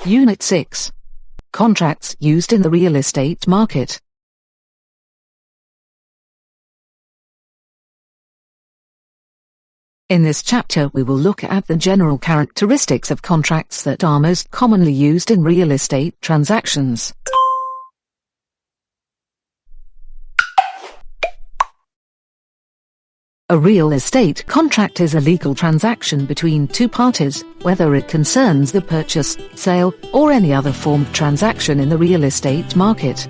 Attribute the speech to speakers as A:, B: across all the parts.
A: Unit 6. Contracts used in the real estate market. In this chapter we will look at the general characteristics of contracts that are most commonly used in real estate transactions. A real estate contract is a legal transaction between two parties, whether it concerns the purchase, sale, or any other form of transaction in the real estate market.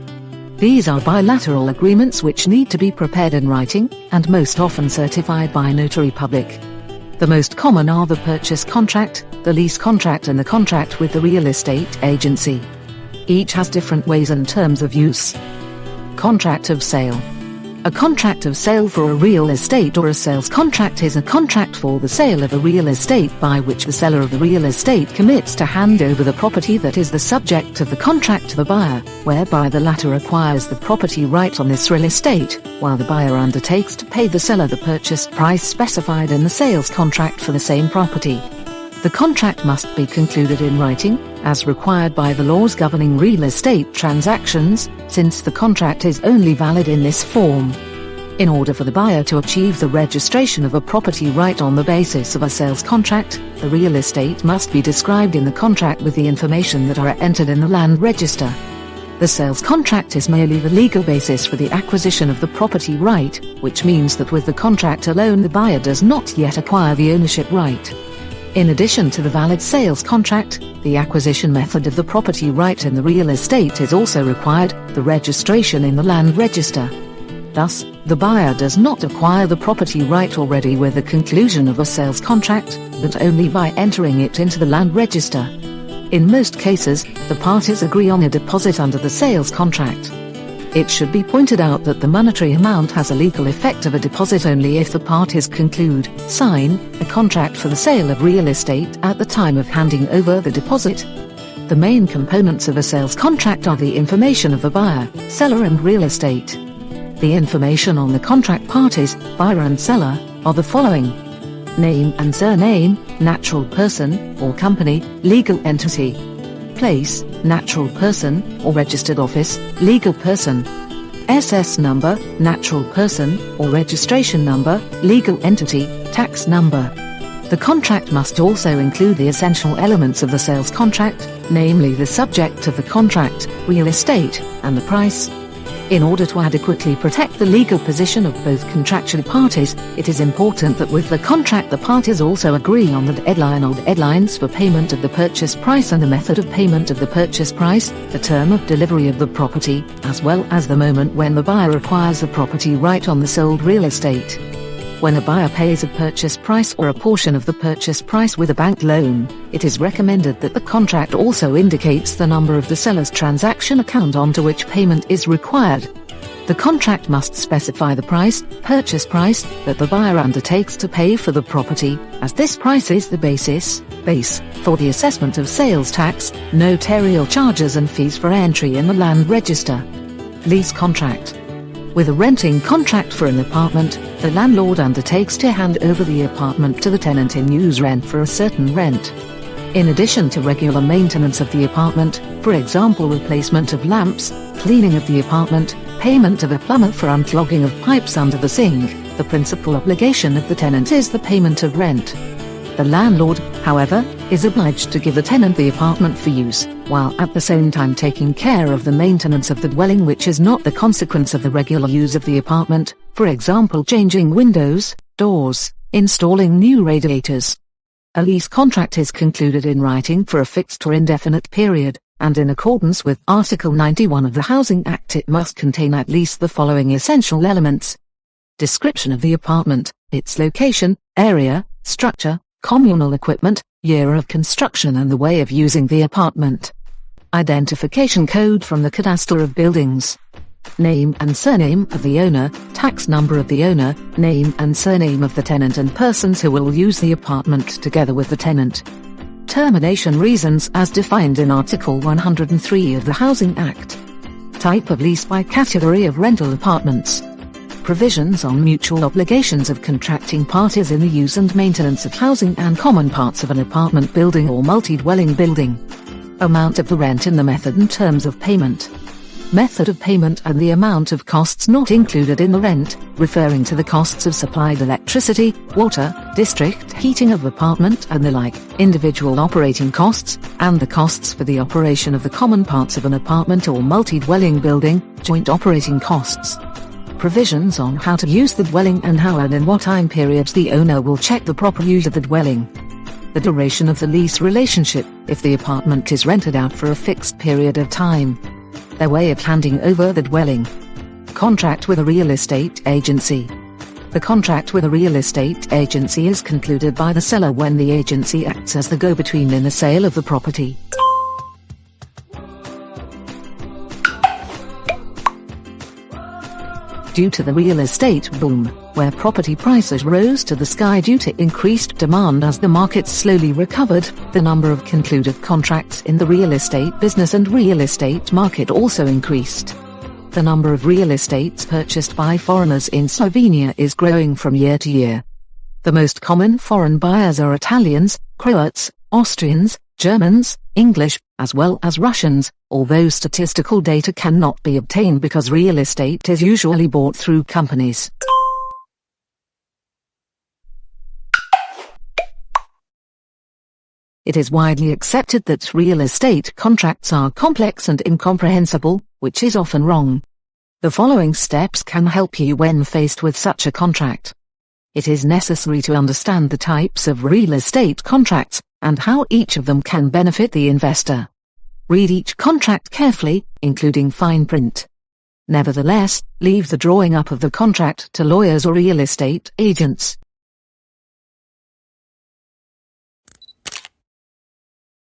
A: These are bilateral agreements which need to be prepared in writing, and most often certified by a notary public. The most common are the purchase contract, the lease contract and the contract with the real estate agency. Each has different ways and terms of use. Contract of sale. A contract of sale for a real estate or a sales contract is a contract for the sale of a real estate by which the seller of the real estate commits to hand over the property that is the subject of the contract to the buyer, whereby the latter acquires the property right on this real estate, while the buyer undertakes to pay the seller the purchase price specified in the sales contract for the same property. The contract must be concluded in writing, as required by the laws governing real estate transactions, since the contract is only valid in this form. In order for the buyer to achieve the registration of a property right on the basis of a sales contract, the real estate must be described in the contract with the information that are entered in the land register. The sales contract is merely the legal basis for the acquisition of the property right, which means that with the contract alone the buyer does not yet acquire the ownership right. In addition to the valid sales contract, the acquisition method of the property right in the real estate is also required, the registration in the land register. Thus, the buyer does not acquire the property right already with the conclusion of a sales contract, but only by entering it into the land register. In most cases, the parties agree on a deposit under the sales contract. It should be pointed out that the monetary amount has a legal effect of a deposit only if the parties sign, a contract for the sale of real estate at the time of handing over the deposit. The main components of a sales contract are the information of the buyer, seller and real estate. The information on the contract parties, buyer and seller, are the following: name and surname, natural person or company, legal entity. Place, natural person or registered office, legal person. SS number, natural person or registration number, legal entity, tax number. The contract must also include the essential elements of the sales contract, namely the subject of the contract, real estate, and the price. In order to adequately protect the legal position of both contractual parties, it is important that with the contract the parties also agree on the deadline or deadlines for payment of the purchase price and the method of payment of the purchase price, the term of delivery of the property, as well as the moment when the buyer acquires the property right on the sold real estate. When a buyer pays a purchase price or a portion of the purchase price with a bank loan, it is recommended that the contract also indicates the number of the seller's transaction account onto which payment is required. The contract must specify the purchase price, that the buyer undertakes to pay for the property, as this price is the base, for the assessment of sales tax, notarial charges and fees for entry in the land register. Lease contract. With a renting contract for an apartment, the landlord undertakes to hand over the apartment to the tenant in use rent for a certain rent. In addition to regular maintenance of the apartment, for example replacement of lamps, cleaning of the apartment, payment of a plumber for unclogging of pipes under the sink, the principal obligation of the tenant is the payment of rent. The landlord, however, is obliged to give the tenant the apartment for use, while at the same time taking care of the maintenance of the dwelling which is not the consequence of the regular use of the apartment, for example changing windows, doors, installing new radiators. A lease contract is concluded in writing for a fixed or indefinite period, and in accordance with Article 91 of the Housing Act it must contain at least the following essential elements: description of the apartment, its location, area, structure, communal equipment, year of construction and the way of using the apartment. Identification code from the cadastre of buildings. Name and surname of the owner, tax number of the owner, name and surname of the tenant and persons who will use the apartment together with the tenant. Termination reasons as defined in Article 103 of the Housing Act. Type of lease by category of rental apartments. Provisions on mutual obligations of contracting parties in the use and maintenance of housing and common parts of an apartment building or multi-dwelling building. Amount of the rent and the method and terms of payment. Method of payment and the amount of costs not included in the rent, referring to the costs of supplied electricity, water, district heating of apartment and the like, individual operating costs, and the costs for the operation of the common parts of an apartment or multi-dwelling building, joint operating costs. Provisions on how to use the dwelling and how and in what time periods the owner will check the proper use of the dwelling. The duration of the lease relationship, if the apartment is rented out for a fixed period of time. Their way of handing over the dwelling. Contract with a real estate agency. The contract with a real estate agency is concluded by the seller when the agency acts as the go-between in the sale of the property. Due to the real estate boom, where property prices rose to the sky due to increased demand as the market slowly recovered, the number of concluded contracts in the real estate business and real estate market also increased. The number of real estates purchased by foreigners in Slovenia is growing from year to year. The most common foreign buyers are Italians, Croats, Austrians, Germans, English, as well as Russians, although statistical data cannot be obtained because real estate is usually bought through companies. It is widely accepted that real estate contracts are complex and incomprehensible, which is often wrong. The following steps can help you when faced with such a contract. It is necessary to understand the types of real estate contracts, and how each of them can benefit the investor. Read each contract carefully, including fine print. Nevertheless, leave the drawing up of the contract to lawyers or real estate agents.